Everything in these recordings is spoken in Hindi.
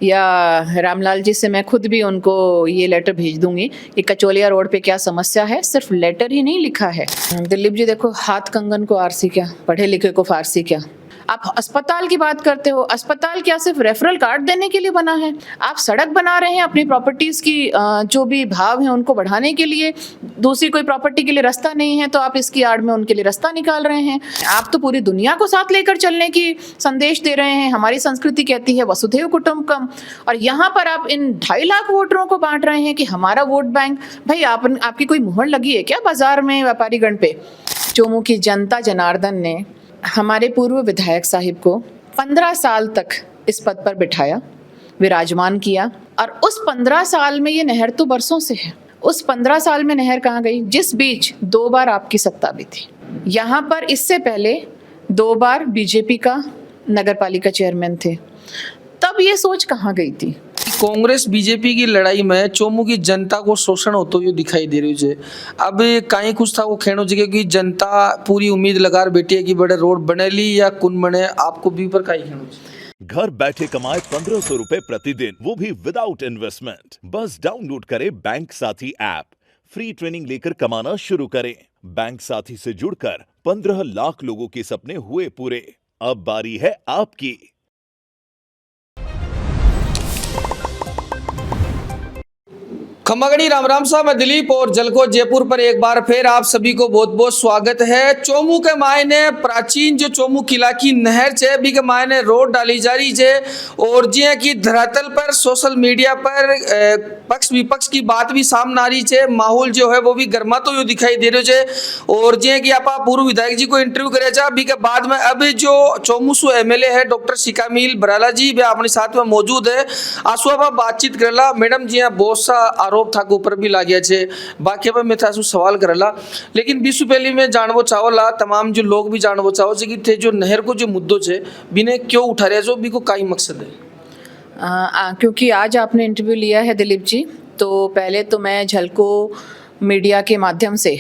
या रामलाल जी से मैं खुद भी उनको ये लेटर भेज दूंगी कि कचौलिया रोड पे क्या समस्या है। सिर्फ लेटर ही नहीं लिखा है। दिलीप जी देखो, हाथ कंगन को आरसी क्या, पढ़े लिखे को फारसी क्या। आप अस्पताल की बात करते हो, अस्पताल क्या सिर्फ रेफरल कार्ड देने के लिए बना है? आप सड़क बना रहे हैं अपनी प्रॉपर्टीज की जो भी भाव है उनको बढ़ाने के लिए, दूसरी कोई प्रॉपर्टी के लिए रास्ता नहीं है तो आप इसकी आड़ में उनके लिए रास्ता निकाल रहे हैं। आप तो पूरी दुनिया को साथ लेकर चलने की संदेश दे रहे हैं। हमारी संस्कृति कहती है वसुधैव कुटुंबकम, और यहाँ पर आप इन 2.5 लाख वोटरों को बांट रहे हैं कि हमारा वोट बैंक। भाई आपकी कोई मुहर लगी है क्या बाजार में व्यापारीगण पे? चोमू की जनता जनार्दन ने हमारे पूर्व विधायक साहिब को 15 साल तक इस पद पर बिठाया, विराजमान किया, और उस 15 साल में ये नहर तो बरसों से है। उस 15 साल में नहर कहाँ गई? जिस बीच 2 बार आपकी सत्ता भी थी। यहाँ पर इससे पहले 2 बार बीजेपी का नगर पालिका चेयरमैन थे, तब ये सोच कहाँ गई थी? कांग्रेस बीजेपी की लड़ाई में चोमू की जनता को शोषण होते हुए दिखाई दे रही है। अब कहीं कुछ था वो खेणो जगह की जनता पूरी उम्मीद लगा बैठी है कि बड़े रोड बनेली या कुन बने, आपको भी पर कहीं खेणो। घर बैठे कमाए 1500 रुपए प्रतिदिन, वो भी विदाउट इन्वेस्टमेंट। बस डाउनलोड करें बैंक साथी ऐप, फ्री ट्रेनिंग लेकर कमाना शुरू करें। बैंक साथी से जुड़कर 15 लाख लोगों के सपने हुए पूरे। अब बारी है आपकी। खम्मागणी राम राम साहब, मैं दिलीप और जलको जयपुर पर एक बार फिर आप सभी को बहुत बहुत स्वागत है। चोमू के मायने प्राचीन जो चोमू किला की नहर है भी के मायने रोड डाली जा रही है, और जिया की धरातल पर सोशल मीडिया पर पक्ष विपक्ष की बात भी सामने आ रही है। माहौल जो है वो भी गर्माते हुए दिखाई दे रहे है। और जिया की आप पूर्व विधायक जी को इंटरव्यू करे जा भी के बाद में अब जो चोमू सु एमएलए है डॉक्टर शिकामील बराला जी भी अपने साथ में मौजूद है। आंसू आप बातचीत करेला। मैडम जी बहुत सा आरोप था के ऊपर भी लाग्या छे, बाकी पर मैं था सवाल करेला, लेकिन विश्व पहली में जानवो चावला तमाम जो लोग भी जानवो चाहो कि थे जो नहर को जो मुद्दों छे बिने क्यों उठा रहे जो भी को काई मकसद है? क्योंकि आज आपने इंटरव्यू लिया है दिलीप जी, तो पहले तो मैं झलको मीडिया के माध्यम से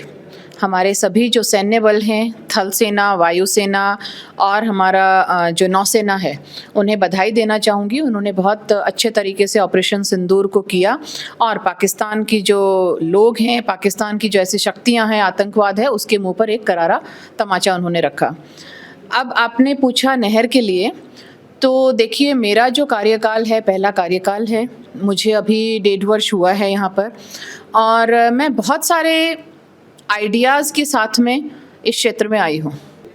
हमारे सभी जो सैन्य बल हैं, थल सेना, वायुसेना और हमारा जो नौसेना है, उन्हें बधाई देना चाहूँगी। उन्होंने बहुत अच्छे तरीके से ऑपरेशन सिंदूर को किया, और पाकिस्तान की जो लोग हैं, पाकिस्तान की जो ऐसी शक्तियाँ हैं, आतंकवाद है, उसके मुंह पर एक करारा तमाचा उन्होंने रखा। अब आपने पूछा नहर के लिए, तो देखिए मेरा जो कार्यकाल है, पहला कार्यकाल है, मुझे अभी 1.5 वर्ष हुआ है यहाँ पर, और मैं बहुत सारे आइडियाज़ के साथ में इस क्षेत्र में आई हूँ।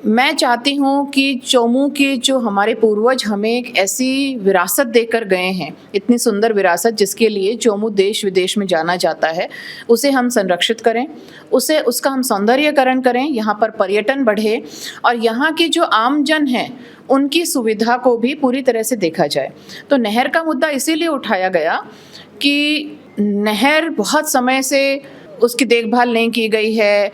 मैं चाहती हूँ कि चोमू के जो हमारे पूर्वज हमें एक ऐसी विरासत देकर गए हैं, इतनी सुंदर विरासत जिसके लिए चोमू देश विदेश में जाना जाता है, उसे हम संरक्षित करें, उसका हम सौंदर्यकरण करें, यहाँ पर पर्यटन बढ़े, और यहाँ के जो आम जन हैं उनकी सुविधा को भी पूरी तरह से देखा जाए। तो नहर का मुद्दा इसीलिए उठाया गया कि नहर बहुत समय से उसकी देखभाल नहीं की गई है,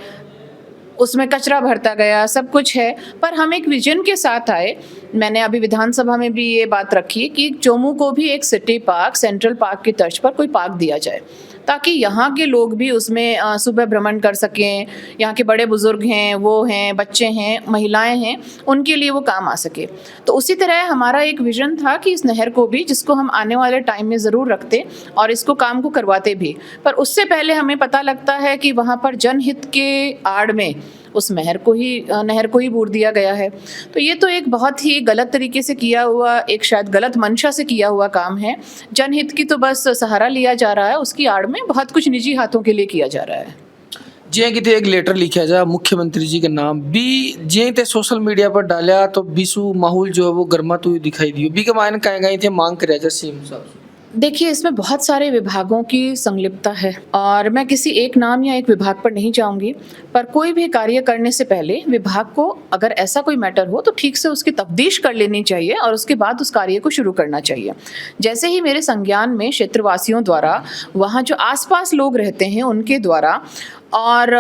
उसमें कचरा भरता गया, सब कुछ है, पर हम एक विजन के साथ आए। मैंने अभी विधानसभा में भी ये बात रखी कि चोमू को भी एक सिटी पार्क, सेंट्रल पार्क की तर्ज पर कोई पार्क दिया जाए, ताकि यहाँ के लोग भी उसमें सुबह भ्रमण कर सकें। यहाँ के बड़े बुजुर्ग हैं, वो हैं, बच्चे हैं, महिलाएं हैं, उनके लिए वो काम आ सके। तो उसी तरह हमारा एक विजन था कि इस नहर को भी, जिसको हम आने वाले टाइम में ज़रूर रखते और इसको काम को करवाते भी, पर उससे पहले हमें पता लगता है कि वहाँ पर जनहित के आड़ में उस नहर को ही बूर दिया गया है। तो ये तो एक बहुत ही गलत तरीके से किया हुआ, एक शायद गलत मंशा से किया हुआ काम है। जनहित की तो बस सहारा लिया जा रहा है, उसकी आड़ में बहुत कुछ निजी हाथों के लिए किया जा रहा है। जे कि एक लेटर लिखा जा मुख्यमंत्री जी के नाम भी, जे ते सोशल मीडिया पर डाला तो विश्व माहौल जो है वो गर्माते हुए दिखाई दियो बी के मायने कहीं गई थे मांग कर जा सीएम साहब। देखिए, इसमें बहुत सारे विभागों की संलिप्तता है, और मैं किसी एक नाम या एक विभाग पर नहीं जाऊंगी, पर कोई भी कार्य करने से पहले विभाग को अगर ऐसा कोई मैटर हो तो ठीक से उसकी तफ्तीश कर लेनी चाहिए और उसके बाद उस कार्य को शुरू करना चाहिए। जैसे ही मेरे संज्ञान में क्षेत्रवासियों द्वारा, वहाँ जो आसपास लोग रहते हैं उनके द्वारा, और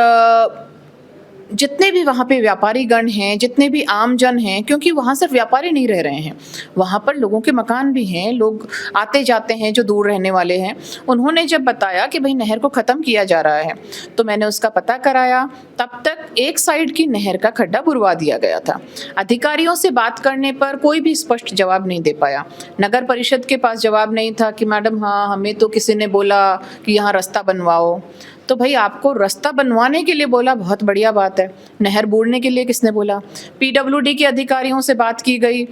जितने भी वहाँ पे व्यापारी गण हैं, जितने भी आम जन हैं, क्योंकि वहाँ सिर्फ व्यापारी नहीं रह रहे हैं, वहाँ पर लोगों के मकान भी हैं, लोग आते जाते हैं जो दूर रहने वाले हैं। उन्होंने जब बताया कि भाई नहर को ख़त्म किया जा रहा है, तो मैंने उसका पता कराया। तब तक एक साइड की नहर का खड्डा बुरवा दिया गया था। अधिकारियों से बात करने पर कोई भी स्पष्ट जवाब नहीं दे पाया। नगर परिषद के पास जवाब नहीं था कि मैडम हाँ, हमें तो किसी ने बोला कि यहाँ रास्ता बनवाओ। तो भाई आपको रास्ता बनवाने के लिए बोला, बहुत बढ़िया बात है, नहर बूढ़ने के लिए किसने बोला? पीडब्ल्यूडी के अधिकारियों से बात की गई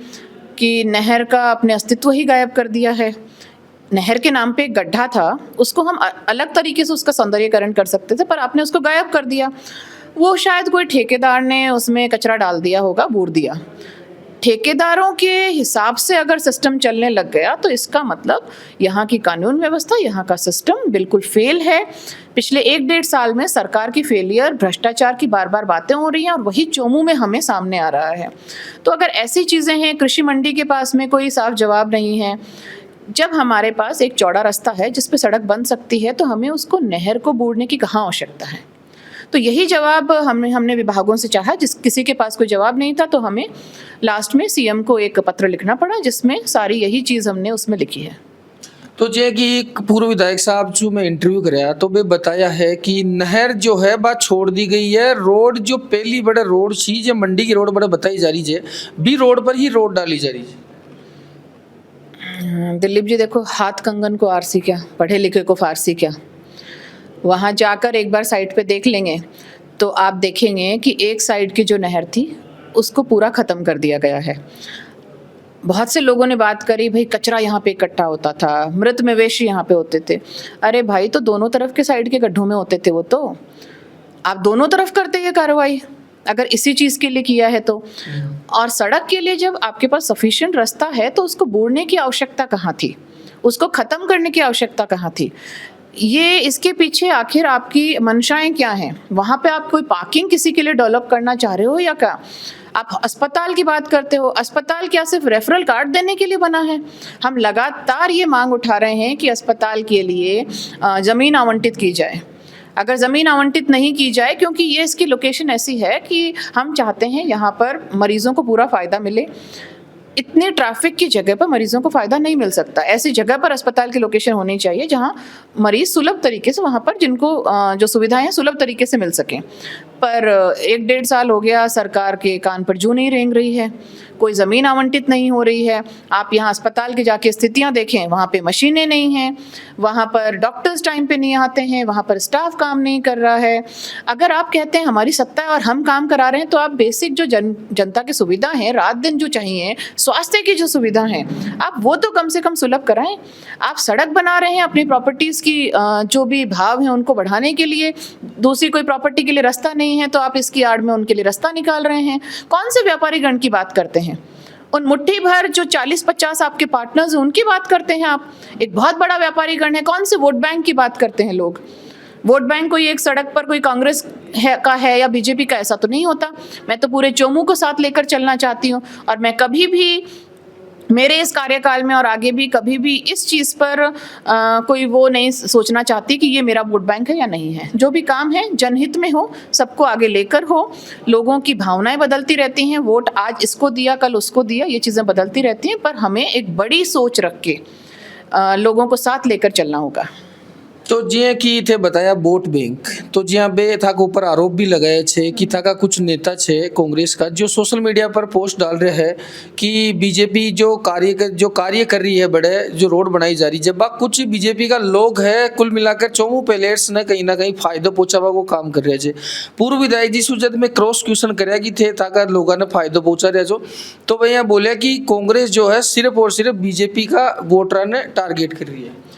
कि नहर का अपने अस्तित्व ही गायब कर दिया है। नहर के नाम पे एक गड्ढा था, उसको हम अलग तरीके से उसका सौंदर्यीकरण कर सकते थे, पर आपने उसको गायब कर दिया। वो शायद कोई ठेकेदार ने उसमें कचरा डाल दिया होगा, बूढ़ दिया। ठेकेदारों के हिसाब से अगर सिस्टम चलने लग गया तो इसका मतलब यहाँ की कानून व्यवस्था, यहाँ का सिस्टम बिल्कुल फेल है। पिछले 1-1.5 साल में सरकार की फेलियर, भ्रष्टाचार की बार बार बातें हो रही हैं और वही चोमू में हमें सामने आ रहा है। तो अगर ऐसी चीज़ें हैं, कृषि मंडी के पास में कोई साफ जवाब नहीं है, जब हमारे पास एक चौड़ा रास्ता है जिस पे सड़क बन सकती है, तो हमें उसको नहर को बूढ़ने की कहाँ आवश्यकता है? तो यही जवाब हमने विभागों से चाहा। जिस किसी के पास कोई जवाब नहीं था, तो हमें लास्ट में सीएम को एक पत्र लिखना पड़ा, जिसमें सारी यही चीज़ हमने उसमें लिखी है। तो जे कि एक पूर्व विधायक साहब जो मैं इंटरव्यू कराया तो वे बताया है कि नहर जो है बात छोड़ दी गई है। रोड जो पहली बड़े रोड सी जो मंडी की रोड बड़े बताई जा रही है, बी रोड पर ही रोड डाली जा रही है। दिलीप जी देखो, हाथ कंगन को आरसी क्या, पढ़े लिखे को फारसी क्या। वहाँ जाकर एक बार साइड पे देख लेंगे तो आप देखेंगे कि एक साइड की जो नहर थी उसको पूरा ख़त्म कर दिया गया है। बहुत से लोगों ने बात करी, भाई कचरा यहाँ पे इकट्ठा होता था, मृत मवेशी यहाँ पे होते थे। अरे भाई, तो दोनों तरफ के साइड के गड्ढों में होते थे वो, तो आप दोनों तरफ करते ये कार्रवाई अगर इसी चीज़ के लिए किया है तो। और सड़क के लिए जब आपके पास सफिशिएंट रास्ता है तो उसको बोड़ने की आवश्यकता कहाँ थी, उसको ख़त्म करने की आवश्यकता कहाँ थी? ये इसके पीछे आखिर आपकी मंशाएं क्या हैं? वहाँ पे आप कोई पार्किंग किसी के लिए डेवलप करना चाह रहे हो या क्या? आप अस्पताल की बात करते हो, अस्पताल क्या सिर्फ रेफरल कार्ड देने के लिए बना है? हम लगातार ये मांग उठा रहे हैं कि अस्पताल के लिए ज़मीन आवंटित की जाए। अगर ज़मीन आवंटित नहीं की जाए, क्योंकि ये इसकी लोकेशन ऐसी है कि हम चाहते हैं यहाँ पर मरीज़ों को पूरा फ़ायदा मिले। इतने ट्रैफिक की जगह पर मरीजों को फ़ायदा नहीं मिल सकता। ऐसी जगह पर अस्पताल की लोकेशन होनी चाहिए जहां मरीज सुलभ तरीके से, वहां पर जिनको जो सुविधाएं हैं सुलभ तरीके से मिल सकें। पर 1-1.5 साल हो गया, सरकार के कान पर जूं नहीं रेंग रही है, कोई ज़मीन आवंटित नहीं हो रही है। आप यहाँ अस्पताल के जाके स्थितियाँ देखें, वहाँ पे मशीनें नहीं हैं, वहाँ पर डॉक्टर्स टाइम पे नहीं आते हैं, वहाँ पर स्टाफ काम नहीं कर रहा है। अगर आप कहते हैं हमारी सत्ता है और हम काम करा रहे हैं, तो आप बेसिक जो जनता की सुविधा है, रात दिन जो चाहिए, स्वास्थ्य की जो सुविधा है, आप वो तो कम से कम सुलभ कराएं। आप सड़क बना रहे हैं अपनी प्रॉपर्टीज़ की जो भी भाव हैं उनको बढ़ाने के लिए, दूसरी कोई प्रॉपर्टी के लिए रास्ता नहीं है तो आप इसकी आड़ में उनके लिए रास्ता निकाल रहे हैं। कौन से व्यापारी गण की बात करते हैं? उन मुट्ठी भर जो 40-50 आपके पार्टनर्स हैं उनकी बात करते हैं आप? एक बहुत बड़ा व्यापारी गण है। कौन से वोट बैंक की बात करते हैं लोग? वोट बैंक कोई एक सड़क पर कोई कांग्रेस का है या बीजेपी का, ऐसा तो नहीं होता। मैं तो पूरे चोमू को साथ लेकर चलना चाहती हूँ, और मैं कभी भी मेरे इस कार्यकाल में और आगे भी कभी भी इस चीज़ पर कोई वो नहीं सोचना चाहती कि ये मेरा वोट बैंक है या नहीं है। जो भी काम है जनहित में हो, सबको आगे लेकर हो। लोगों की भावनाएं बदलती रहती हैं, वोट आज इसको दिया कल उसको दिया, ये चीज़ें बदलती रहती हैं, पर हमें एक बड़ी सोच रख के लोगों को साथ लेकर चलना होगा। तो जिया कि थे बताया वोट बैंक, तो जिया बे था के ऊपर आरोप भी लगाए छे कि था का कुछ नेता छे कांग्रेस का जो सोशल मीडिया पर पोस्ट डाल रहे हैं कि बीजेपी जो कार्य कर रही है, बड़े जो रोड बनाई जा रही है, जब कुछ बीजेपी का लोग है कुल मिलाकर चोमू पैलेट्स ने कहीं ना कहीं फायदा पहुंचावा को काम कर रहे थे। पूर्व विधायक जी सुजत में क्रॉस क्वेश्चन कराया कि थे था लोगों ने फायदा पहुंचा रहे जो, तो वह यहाँ बोले कि कांग्रेस जो है सिर्फ और सिर्फ बीजेपी का वोटर ने टारगेट कर रही है।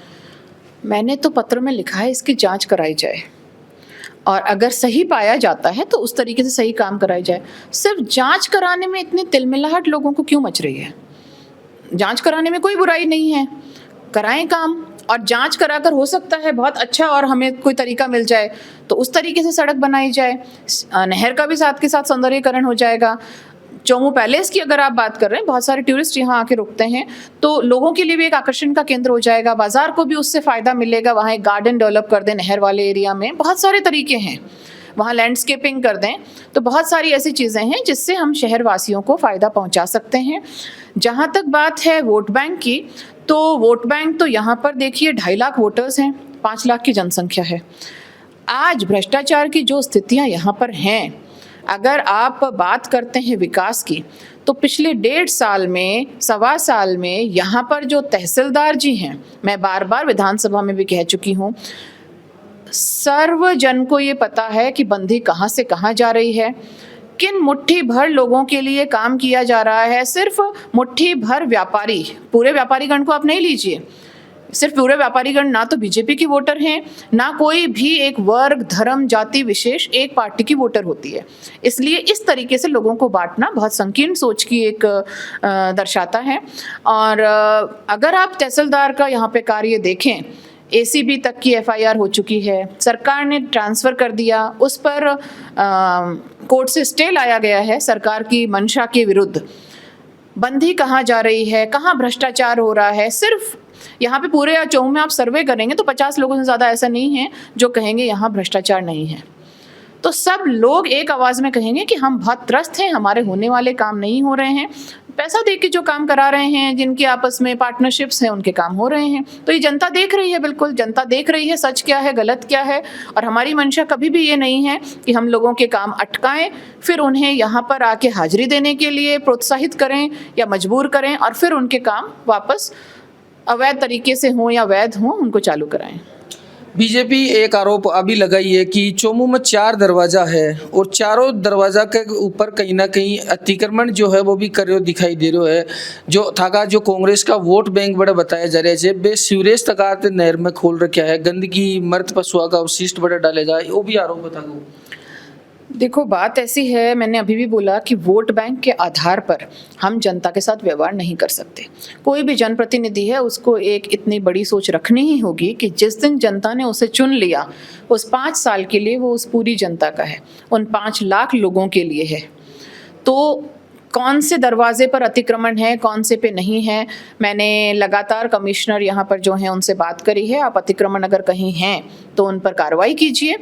मैंने तो पत्र में लिखा है इसकी जांच कराई जाए, और अगर सही पाया जाता है तो उस तरीके से सही काम कराई जाए। सिर्फ जांच कराने में इतनी तिलमिलाहट लोगों को क्यों मच रही है? जांच कराने में कोई बुराई नहीं है, कराएं काम, और जांच कराकर हो सकता है बहुत अच्छा और हमें कोई तरीका मिल जाए तो उस तरीके से सड़क बनाई जाए। नहर का भी साथ के साथ सौंदर्यीकरण हो जाएगा। चोमू पैलेस की अगर आप बात कर रहे हैं, बहुत सारे टूरिस्ट यहाँ आके रुकते हैं, तो लोगों के लिए भी एक आकर्षण का केंद्र हो जाएगा, बाजार को भी उससे फ़ायदा मिलेगा। वहाँ एक गार्डन डेवलप कर दें नहर वाले एरिया में, बहुत सारे तरीके हैं। वहाँ लैंडस्केपिंग कर दें, तो बहुत सारी ऐसी चीज़ें हैं जिससे हम शहरवासियों को फ़ायदा पहुँचा सकते हैं। जहाँ तक बात है वोट बैंक की, तो वोट बैंक तो यहाँ पर देखिए 2.5 लाख वोटर्स हैं, 5 लाख की जनसंख्या है। आज भ्रष्टाचार की जो स्थितियाँ यहाँ पर हैं, अगर आप बात करते हैं विकास की, तो पिछले 1.5 साल में, 1.25 साल में यहाँ पर जो तहसीलदार जी हैं, मैं बार बार विधानसभा में भी कह चुकी हूँ, सर्व जन को ये पता है कि बंदी कहाँ से कहाँ जा रही है, किन मुट्ठी भर लोगों के लिए काम किया जा रहा है। सिर्फ मुट्ठी भर व्यापारी, पूरे व्यापारीगण को आप नहीं लीजिए, सिर्फ पूरे व्यापारीगण ना तो बीजेपी की वोटर हैं, ना कोई भी एक वर्ग, धर्म, जाति विशेष एक पार्टी की वोटर होती है। इसलिए इस तरीके से लोगों को बांटना बहुत संकीर्ण सोच की एक दर्शाता है। और अगर आप तहसीलदार का यहाँ पे कार्य देखें, एसीबी तक की एफआईआर हो चुकी है, सरकार ने ट्रांसफ़र कर दिया, उस पर कोर्ट से स्टे लाया गया है सरकार की मंशा के विरुद्ध। बंदी कहाँ जा रही है, कहाँ भ्रष्टाचार हो रहा है, सिर्फ यहाँ पे पूरे चौक में आप सर्वे करेंगे तो 50 लोगों से ज़्यादा ऐसा नहीं है जो कहेंगे यहाँ भ्रष्टाचार नहीं है। तो सब लोग एक आवाज़ में कहेंगे कि हम बहुत त्रस्त हैं, हमारे होने वाले काम नहीं हो रहे हैं, पैसा दे के जो काम करा रहे हैं, जिनके आपस में पार्टनरशिप्स हैं, उनके काम हो रहे हैं। तो ये जनता देख रही है, बिल्कुल जनता देख रही है सच क्या है, गलत क्या है। और हमारी मंशा कभी भी ये नहीं है कि हम लोगों के काम अटकाएं, फिर उन्हें यहाँ पर आके हाजिरी देने के लिए प्रोत्साहित करें या मजबूर करें, और फिर उनके काम वापस अवैध तरीके से हों या वैध हों, उनको चालू कराएं। बीजेपी एक आरोप अभी लगाई है कि चोमू में 4 दरवाजा है और चारों दरवाजा के ऊपर कहीं ना कहीं अतिक्रमण जो है वो भी कर रहे हो दिखाई दे रहे है। जो थाका जो कांग्रेस का वोट बैंक बड़ा बताया जा रहा है, बे सीवरेज तक नहर में खोल रखा है, गंदगी मृत पशुओं का अवशिष्ट बड़ा डाले जाए, वो भी आरोप बता दो। देखो बात ऐसी है, मैंने अभी भी बोला कि वोट बैंक के आधार पर हम जनता के साथ व्यवहार नहीं कर सकते। कोई भी जनप्रतिनिधि है उसको एक इतनी बड़ी सोच रखनी ही होगी कि जिस दिन जनता ने उसे चुन लिया, उस 5 साल के लिए वो उस पूरी जनता का है, उन 5 लाख लोगों के लिए है। तो कौन से दरवाजे पर अतिक्रमण है, कौन से पे नहीं है, मैंने लगातार कमिश्नर यहाँ पर जो हैं उनसे बात करी है। आप अतिक्रमण अगर कहीं हैं तो उन पर कार्रवाई कीजिए।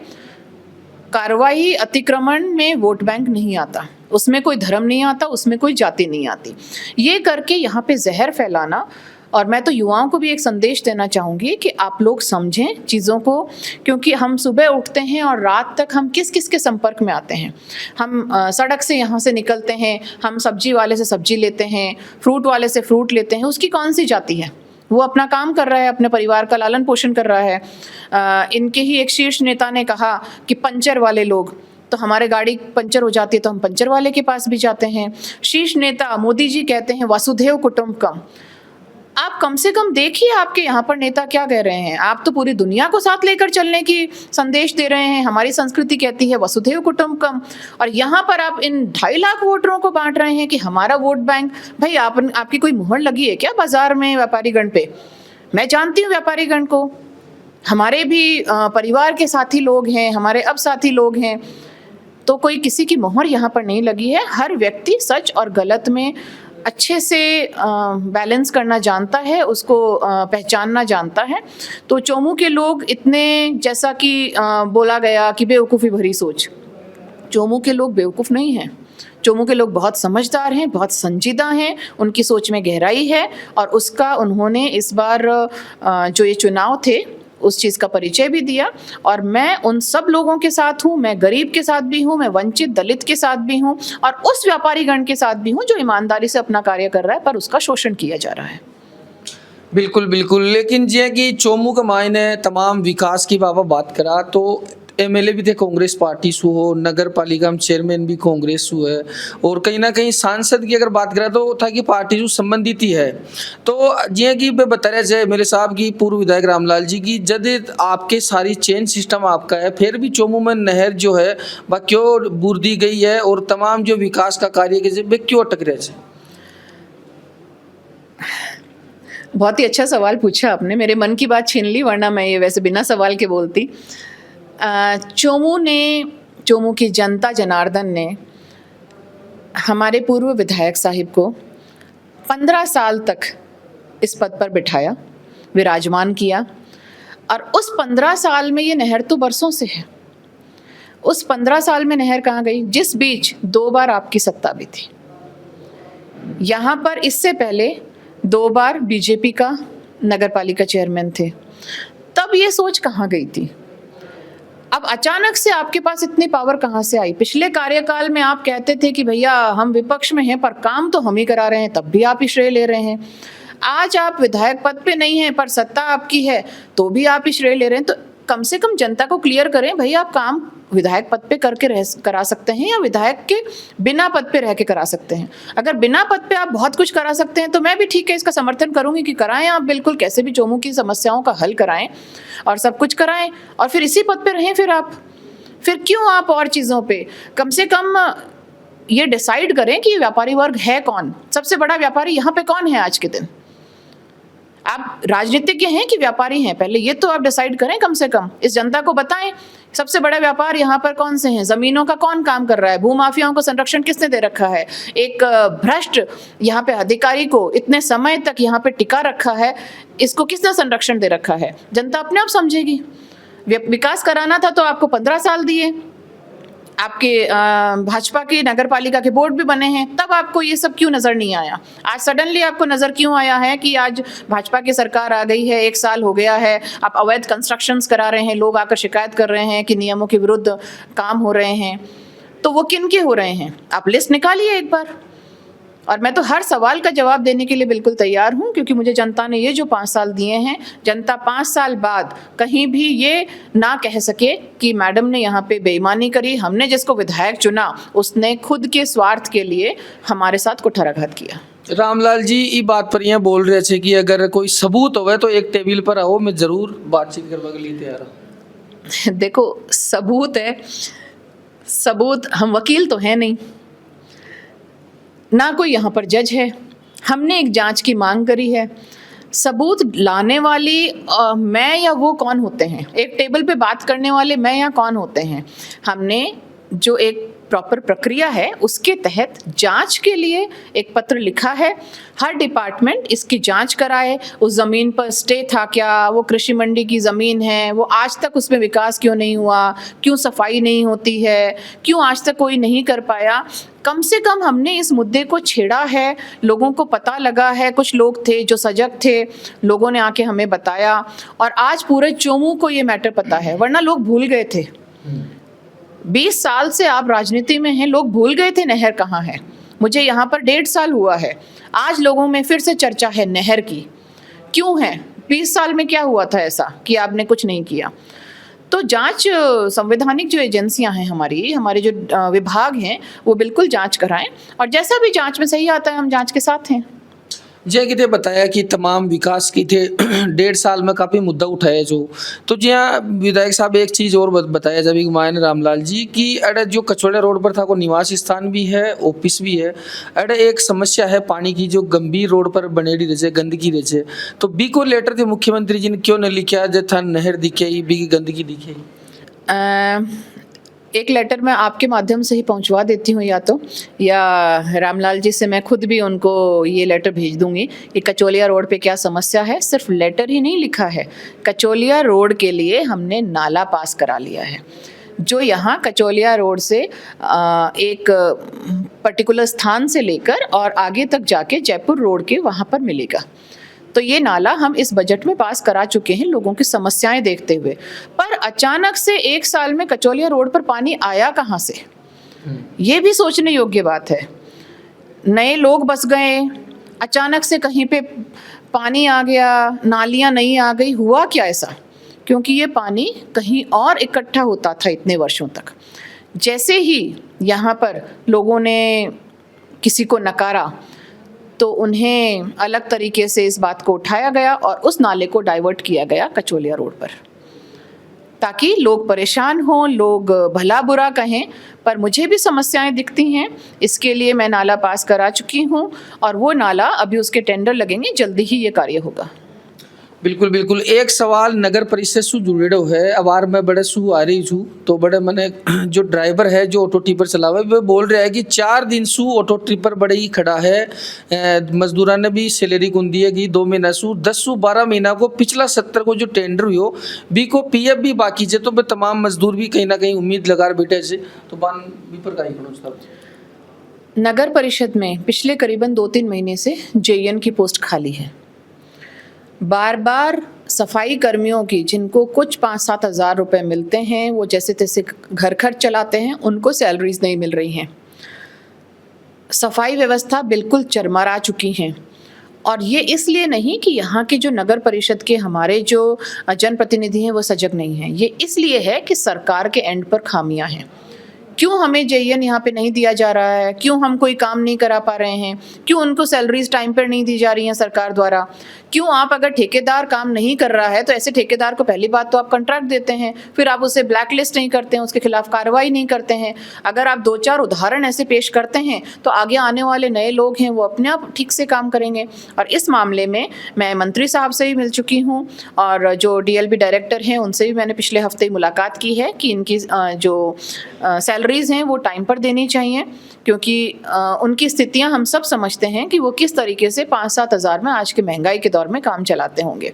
कार्रवाई अतिक्रमण में वोट बैंक नहीं आता, उसमें कोई धर्म नहीं आता, उसमें कोई जाति नहीं आती। ये करके यहाँ पे जहर फैलाना, और मैं तो युवाओं को भी एक संदेश देना चाहूँगी कि आप लोग समझें चीज़ों को, क्योंकि हम सुबह उठते हैं और रात तक हम किस किस के संपर्क में आते हैं। हम सड़क से यहाँ से निकलते हैं, हम सब्जी वाले से सब्जी लेते हैं, फ्रूट वाले से फ्रूट लेते हैं, उसकी कौन सी जाति है, वो अपना काम कर रहा है, अपने परिवार का लालन पोषण कर रहा है। इनके ही एक शीर्ष नेता ने कहा कि पंचर वाले लोग, तो हमारे गाड़ी पंचर हो जाती है तो हम पंचर वाले के पास भी जाते हैं। शीर्ष नेता मोदी जी कहते हैं वसुधैव कुटुंबकम। आप कम से कम देखिए आपके यहाँ पर नेता क्या कह रहे हैं। आप तो पूरी दुनिया को साथ लेकर चलने की संदेश दे रहे हैं। हमारी संस्कृति कहती है वसुधैव कुटुंबकम, और यहाँ पर आप इन 2.5 लाख वोटरों को बांट रहे हैं कि हमारा वोट बैंक। भाई आपकी कोई मुहर लगी है क्या बाजार में व्यापारीगण पे? मैं जानती हूँ व्यापारीगण को, हमारे भी परिवार के साथी लोग हैं, हमारे अब साथी लोग हैं, तो कोई किसी की मोहर यहाँ पर नहीं लगी है। हर व्यक्ति सच और गलत में अच्छे से बैलेंस करना जानता है, उसको पहचानना जानता है। तो चोमू के लोग इतने, जैसा कि बोला गया कि बेवकूफ़ी भरी सोच, चोमू के लोग बेवकूफ़ नहीं हैं। चोमू के लोग बहुत समझदार हैं, बहुत संजीदा हैं, उनकी सोच में गहराई है, और उसका उन्होंने इस बार जो ये चुनाव थे उस चीज़ का परिचय भी दिया। और मैं उन सब लोगों के साथ हूँ, मैं गरीब के साथ भी हूँ, मैं वंचित दलित के साथ भी हूँ, और उस व्यापारीगण के साथ भी हूँ जो ईमानदारी से अपना कार्य कर रहा है पर उसका शोषण किया जा रहा है। बिल्कुल बिल्कुल। लेकिन जे कि चोमू के मायने तमाम विकास की बात करा तो एमएलए भी थे कांग्रेस पार्टी से हो, नगर पालिका में चेयरमैन भी कांग्रेस से है, और कहीं ना कहीं सांसद की अगर बात करें तो था कि पार्टी से संबंधित ही है। तो जे कि बता रहे थे मेरे साहब की पूर्व विधायक रामलाल जी की, जब आपके सारी चेन सिस्टम आपका है, फिर भी चोमू में नहर जो है वह क्यों बूर दी गई है, और तमाम जो विकास का कार्य के क्यों अटक रहे थे? बहुत ही अच्छा सवाल पूछा आपने, मेरे मन की बात छीन ली, वरना मैं ये वैसे बिना सवाल के बोलती। चोमू की जनता जनार्दन ने हमारे पूर्व विधायक साहिब को 15 साल तक इस पद पर बिठाया, विराजमान किया, और उस 15 साल में ये नहर तो बरसों से है, उस 15 साल में नहर कहाँ गई, जिस बीच 2 बार आपकी सत्ता भी थी। यहाँ पर इससे पहले 2 बार बीजेपी का नगरपालिका चेयरमैन थे, तब ये सोच कहाँ गई थी? अब अचानक से आपके पास इतनी पावर कहाँ से आई? पिछले कार्यकाल में आप कहते थे कि भैया हम विपक्ष में हैं पर काम तो हम ही करा रहे हैं, तब भी आप ही श्रेय ले रहे हैं। आज आप विधायक पद पे नहीं हैं पर सत्ता आपकी है तो भी आप ही श्रेय ले रहे हैं। तो कम से कम जनता को क्लियर करें, भैया आप काम विधायक पद पे करा सकते हैं या विधायक के बिना पद पे रह के करा सकते हैं। अगर बिना पद पे आप बहुत कुछ करा सकते हैं तो मैं भी ठीक है, इसका समर्थन करूंगी कि कराएं आप, बिल्कुल कैसे भी चोमू की समस्याओं का हल कराएं और सब कुछ कराएं और फिर इसी पद पे रहें। फिर क्यों आप और चीज़ों पे, कम से कम ये डिसाइड करें कि व्यापारी वर्ग है कौन, सबसे बड़ा व्यापारी यहाँ पे कौन है आज के दिन। आप राजनीतिज्ञ हैं कि व्यापारी हैं, पहले ये तो आप डिसाइड करें, कम से कम इस जनता को बताएं सबसे बड़ा व्यापार यहाँ पर कौन से हैं, जमीनों का कौन काम कर रहा है, भूमाफियाओं को संरक्षण किसने दे रखा है, एक भ्रष्ट यहाँ पे अधिकारी को इतने समय तक यहाँ पे टिका रखा है, इसको किसने संरक्षण दे रखा है। जनता अपने आप समझेगी। विकास कराना था तो आपको 15 साल दिए, आपके भाजपा की नगरपालिका के बोर्ड भी बने हैं, तब आपको ये सब क्यों नज़र नहीं आया? आज सडनली आपको नज़र क्यों आया है कि आज भाजपा की सरकार आ गई है, 1 साल हो गया है, आप अवैध कंस्ट्रक्शंस करा रहे हैं, लोग आकर शिकायत कर रहे हैं कि नियमों के विरुद्ध काम हो रहे हैं, तो वो किन के हो रहे हैं? आप लिस्ट निकालिए एक बार। और मैं तो हर सवाल का जवाब देने के लिए बिल्कुल तैयार हूं, क्योंकि मुझे जनता ने ये जो 5 साल दिए हैं, जनता 5 साल बाद कहीं भी ये ना कह सके कि मैडम ने यहाँ पे बेईमानी करी, हमने जिसको विधायक चुना उसने खुद के स्वार्थ के लिए हमारे साथ कुठाराघात किया। रामलाल जी ई बात पर यहाँ बोल रहे थे कि अगर कोई सबूत होवे तो एक टेबल पर आओ, मैं जरूर बातचीत करने के लिए तैयार हूँ। देखो सबूत है, सबूत, हम वकील तो हैं नहीं, ना कोई यहाँ पर जज है, हमने एक जांच की मांग करी है। सबूत लाने वाली मैं या वो कौन होते हैं? एक टेबल पे बात करने वाले मैं या कौन होते हैं? हमने जो एक प्रॉपर प्रक्रिया है उसके तहत जांच के लिए एक पत्र लिखा है। हर डिपार्टमेंट इसकी जांच कराए, उस ज़मीन पर स्टे था क्या, वो कृषि मंडी की ज़मीन है, वो आज तक उसमें विकास क्यों नहीं हुआ, क्यों सफाई नहीं होती है, क्यों आज तक कोई नहीं कर पाया। कम से कम हमने इस मुद्दे को छेड़ा है, लोगों को पता लगा है, कुछ लोग थे जो सजग थे, लोगों ने आके हमें बताया और आज पूरे चोमू को ये मैटर पता है, वरना लोग भूल गए थे। 20 साल से आप राजनीति में हैं, लोग भूल गए थे नहर कहाँ है। मुझे यहाँ पर 1.5 साल हुआ है, आज लोगों में फिर से चर्चा है नहर की। क्यों है? 20 साल में क्या हुआ था ऐसा कि आपने कुछ नहीं किया? तो जांच, संवैधानिक जो एजेंसियां हैं हमारे जो विभाग हैं वो बिल्कुल जांच कराएं और जैसा भी जांच में सही आता है हम जांच के साथ हैं। जय किते बताया कि तमाम विकास की थे 1.5 साल में काफ़ी मुद्दा उठाया जो, तो जिया विधायक साहब एक चीज़ और बताया जब मायने रामलाल जी की अरे जो कचौड़ा रोड पर था को निवास स्थान भी है, ऑफिस भी है, अरे एक समस्या है पानी की जो गंभीर रोड पर बनेड़ी रहे, गंदगी रहे, तो बी को लेटर थे मुख्यमंत्री जी ने क्यों न लिखा जथा नहर दिखे बी की गंदगी दिखे? एक लेटर मैं आपके माध्यम से ही पहुंचवा देती हूँ, या रामलाल जी से मैं खुद भी उनको ये लेटर भेज दूंगी कि कचौलिया रोड पे क्या समस्या है। सिर्फ लेटर ही नहीं लिखा है, कचौलिया रोड के लिए हमने नाला पास करा लिया है, जो यहाँ कचौलिया रोड से एक पर्टिकुलर स्थान से लेकर और आगे तक जाके जयपुर रोड के वहाँ पर मिलेगा। तो ये नाला हम इस बजट में पास करा चुके हैं लोगों की समस्याएं देखते हुए। पर अचानक से 1 साल में कचौलिया रोड पर पानी आया कहाँ से? ये भी सोचने योग्य बात है। नए लोग बस गए, अचानक से कहीं पे पानी आ गया, नालियाँ नहीं आ गई, हुआ क्या ऐसा? क्योंकि ये पानी कहीं और इकट्ठा होता था इतने वर्षों तक। जैसे ही यहाँ पर लोगों ने किसी को नकारा तो उन्हें अलग तरीके से इस बात को उठाया गया और उस नाले को डाइवर्ट किया गया कचौलिया रोड पर, ताकि लोग परेशान हों, लोग भला बुरा कहें। पर मुझे भी समस्याएं दिखती हैं, इसके लिए मैं नाला पास करा चुकी हूं और वो नाला अभी उसके टेंडर लगेंगे, जल्दी ही ये कार्य होगा। बिल्कुल बिल्कुल। एक सवाल नगर परिषद से जुड़ेड़ो है। अबार मैं बड़े सू आ रही छूँ तो बड़े मैंने जो ड्राइवर है जो ऑटो टिपर चलावे वो बोल रहा है कि 4 दिन सू ऑटो टिपर बड़े ही खड़ा है। मजदूरा ने भी सैलरी कौन दी है कि 2 महीना सू 10 सू 12 महीना को पिछला 70 को जो टेंडर हुई बी को पीएफ भी बाकी है, तो तमाम मजदूर भी कहीं ना कहीं उम्मीद लगा बैठे से तो बान भी पर का ही नगर परिषद में पिछले करीबन 2-3 महीने से जेईएन की पोस्ट खाली है। बार बार सफाई कर्मियों की जिनको कुछ 5-7 हज़ार रुपये मिलते हैं, वो जैसे तैसे घर खर्च चलाते हैं, उनको सैलरीज नहीं मिल रही हैं। सफाई व्यवस्था बिल्कुल चरमरा चुकी हैं। और ये इसलिए नहीं कि यहाँ के जो नगर परिषद के हमारे जो जनप्रतिनिधि हैं वो सजग नहीं हैं, ये इसलिए है कि सरकार के एंड पर खामियां हैं। क्यों हमें जेईएन यहाँ पे नहीं दिया जा रहा है, क्यों हम कोई काम नहीं करा पा रहे हैं, क्यों उनको सैलरीज टाइम पर नहीं दी जा रही हैं सरकार द्वारा, क्यों आप अगर ठेकेदार काम नहीं कर रहा है तो ऐसे ठेकेदार को पहली बात तो आप कॉन्ट्रैक्ट देते हैं, फिर आप उसे ब्लैक लिस्ट नहीं करते हैं, उसके खिलाफ कार्रवाई नहीं करते हैं। अगर आप 2-4 उदाहरण ऐसे पेश करते हैं तो आगे आने वाले नए लोग हैं वो अपने आप ठीक से काम करेंगे। और इस मामले में मैं मंत्री साहब से भी मिल चुकी हूँ और जो डीएलबी डायरेक्टर हैं उनसे भी मैंने पिछले हफ्ते ही मुलाकात की है कि इनकी जो सैलरीज हैं वो टाइम पर देनी चाहिए, क्योंकि उनकी स्थितियां हम सब समझते हैं कि वो किस तरीके से 5-7 हज़ार में आज के महंगाई के दौर में काम चलाते होंगे।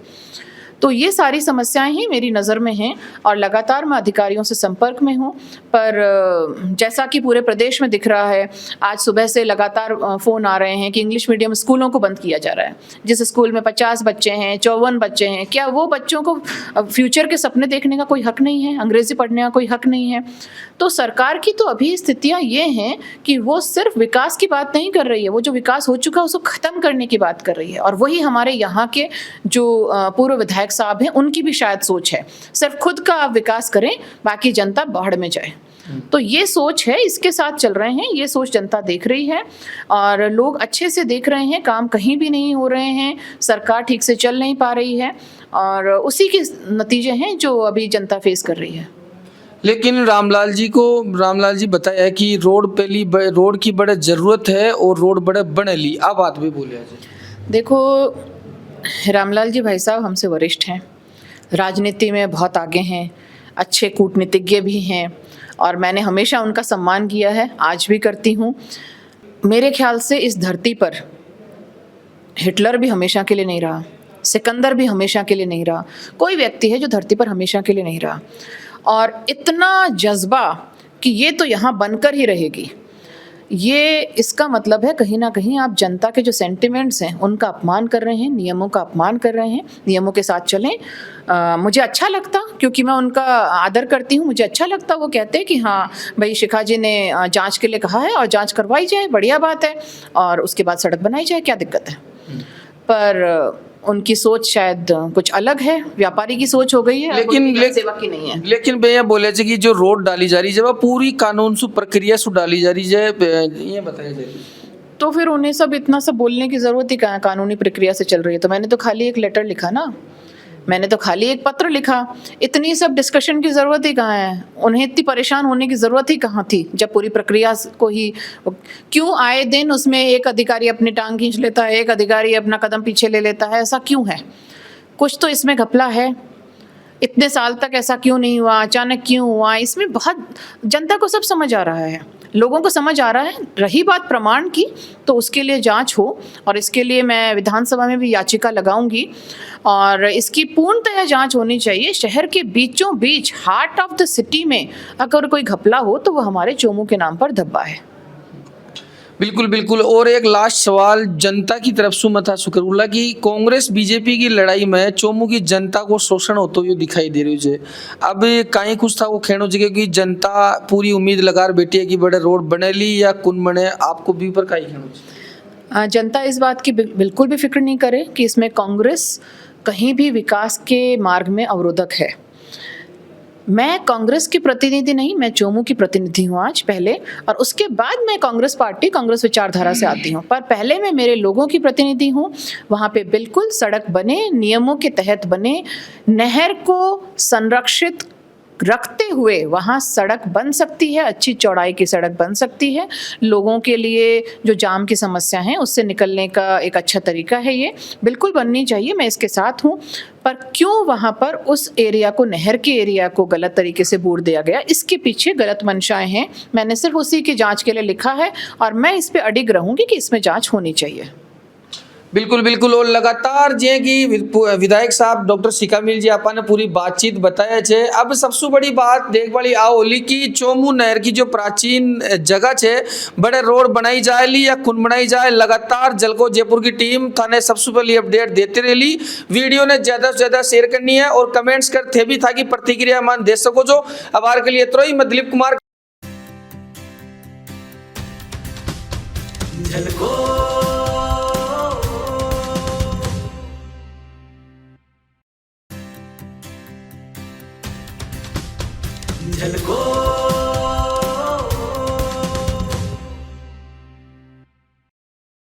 तो ये सारी समस्याएं ही मेरी नज़र में हैं और लगातार मैं अधिकारियों से संपर्क में हूँ। पर जैसा कि पूरे प्रदेश में दिख रहा है, आज सुबह से लगातार फ़ोन आ रहे हैं कि इंग्लिश मीडियम स्कूलों को बंद किया जा रहा है। जिस स्कूल में 50 बच्चे हैं, 54 बच्चे हैं, क्या वो बच्चों को फ्यूचर के सपने देखने का कोई हक नहीं है, अंग्रेज़ी पढ़ने का कोई हक नहीं है? तो सरकार की तो अभी स्थितियाँ ये हैं कि वो सिर्फ विकास की बात नहीं कर रही है, वो जो विकास हो चुका है उसको ख़त्म करने की बात कर रही है। और वही हमारे यहाँ के जो पूर्व विधायक साहब हैं उनकी भी शायद सोच है, सिर्फ खुद का आप विकास करें बाकी जनता बाढ़ में जाए। तो ये सोच है, इसके साथ चल रहे हैं, ये सोच जनता देख रही है और लोग अच्छे से देख रहे हैं, काम कहीं भी नहीं हो रहे हैं, सरकार ठीक से चल नहीं पा रही है और उसी के नतीजे हैं जो अभी जनता फेस कर रही है। लेकिन रामलाल जी बताया है कि रोड की बड़े जरूरत है और रोड बड़े बने ली, आप बात भी बोले। देखो रामलाल जी भाई साहब हमसे वरिष्ठ हैं, राजनीति में बहुत आगे हैं, अच्छे कूटनीतिज्ञ भी हैं और मैंने हमेशा उनका सम्मान किया है, आज भी करती हूँ। मेरे ख्याल से इस धरती पर हिटलर भी हमेशा के लिए नहीं रहा, सिकंदर भी हमेशा के लिए नहीं रहा, कोई व्यक्ति है जो धरती पर हमेशा के लिए नहीं रहा। और इतना जज्बा कि ये तो यहाँ बनकर ही रहेगी, ये इसका मतलब है कहीं ना कहीं आप जनता के जो सेंटिमेंट्स हैं उनका अपमान कर रहे हैं, नियमों का अपमान कर रहे हैं। नियमों के साथ चलें। मुझे अच्छा लगता, क्योंकि मैं उनका आदर करती हूँ, मुझे अच्छा लगता वो कहते हैं कि हाँ भाई शिखा जी ने जांच के लिए कहा है और जांच करवाई जाए, बढ़िया बात है, और उसके बाद सड़क बनाई जाए, क्या दिक्कत है। पर उनकी सोच शायद कुछ अलग है, व्यापारी की सोच हो गई है, लेकिन सेवा की नहीं है। लेकिन भैया बोले कि जो रोड डाली जा रही है वह पूरी कानून से प्रक्रिया से डाली जा रही है, ये बताया जाए तो फिर उन्हें सब इतना सब बोलने की जरूरत ही कहाँ है, कानूनी प्रक्रिया से चल रही है। तो मैंने तो खाली एक लेटर लिखा ना, मैंने तो खाली एक पत्र लिखा, इतनी सब डिस्कशन की ज़रूरत ही कहाँ है, उन्हें इतनी परेशान होने की ज़रूरत ही कहाँ थी जब पूरी प्रक्रिया को ही क्यों आए दिन उसमें एक अधिकारी अपनी टांग खींच लेता है, एक अधिकारी अपना कदम पीछे ले लेता है, ऐसा क्यों है? कुछ तो इसमें घपला है। इतने साल तक ऐसा क्यों नहीं हुआ, अचानक क्यों हुआ, इसमें बहुत जनता को सब समझ आ रहा है, लोगों को समझ आ रहा है। रही बात प्रमाण की, तो उसके लिए जांच हो और इसके लिए मैं विधानसभा में भी याचिका लगाऊंगी और इसकी पूर्णतः जांच होनी चाहिए। शहर के बीचों बीच हार्ट ऑफ द सिटी में अगर कोई घपला हो तो वो हमारे चोमू के नाम पर धब्बा है। बिल्कुल बिल्कुल। और एक लास्ट सवाल जनता की तरफ से मथा शुक्रुल्ला की कांग्रेस बीजेपी की लड़ाई में चोमू की जनता को शोषण होते हुए दिखाई दे रही है। अब कहीं कुछ था वो खेनो जगह की जनता पूरी उम्मीद लगा बैठी है कि बड़े रोड बनेली या कुन बने, आपको भी पर कहीं खेनो? जनता इस बात की बिल्कुल भी फिक्र नहीं करे कि इसमें कांग्रेस कहीं भी विकास के मार्ग में अवरोधक है। मैं कांग्रेस की प्रतिनिधि नहीं, मैं चोमू की प्रतिनिधि हूँ आज पहले, और उसके बाद मैं कांग्रेस पार्टी, कांग्रेस विचारधारा से आती हूँ, पर पहले मैं मेरे लोगों की प्रतिनिधि हूँ। वहाँ पे बिल्कुल सड़क बने, नियमों के तहत बने, नहर को संरक्षित रखते हुए वहाँ सड़क बन सकती है, अच्छी चौड़ाई की सड़क बन सकती है। लोगों के लिए जो जाम की समस्या है उससे निकलने का एक अच्छा तरीका है, ये बिल्कुल बननी चाहिए, मैं इसके साथ हूँ। पर क्यों वहाँ पर उस एरिया को, नहर के एरिया को गलत तरीके से बूर दिया गया, इसके पीछे गलत मंशाएं हैं। मैंने सिर्फ उसी की जांच के लिए लिखा है और मैं इस पे अडिग रहूंगी कि इसमें जांच होनी चाहिए। बिल्कुल बिल्कुल। और लगातार जे की विधायक साहब डॉक्टर शिकामिल जी आपा ने पूरी बातचीत बताया छे। अब सबसे बड़ी बात देख वाली आ होली की चोमू नहर की जो प्राचीन जगह छे बड़े रोड बनाई जाएली या खुन बनाई जाए। लगातार जलको जयपुर की टीम थाने सबसे पहले अपडेट देते रही। वीडियो ने ज्यादा से ज्यादा शेयर करनी है और कमेंट्स कर थे भी था कि प्रतिक्रिया मान दे सको जो। आभार के लिए इतना ही। मैं दिलीप कुमार। झलको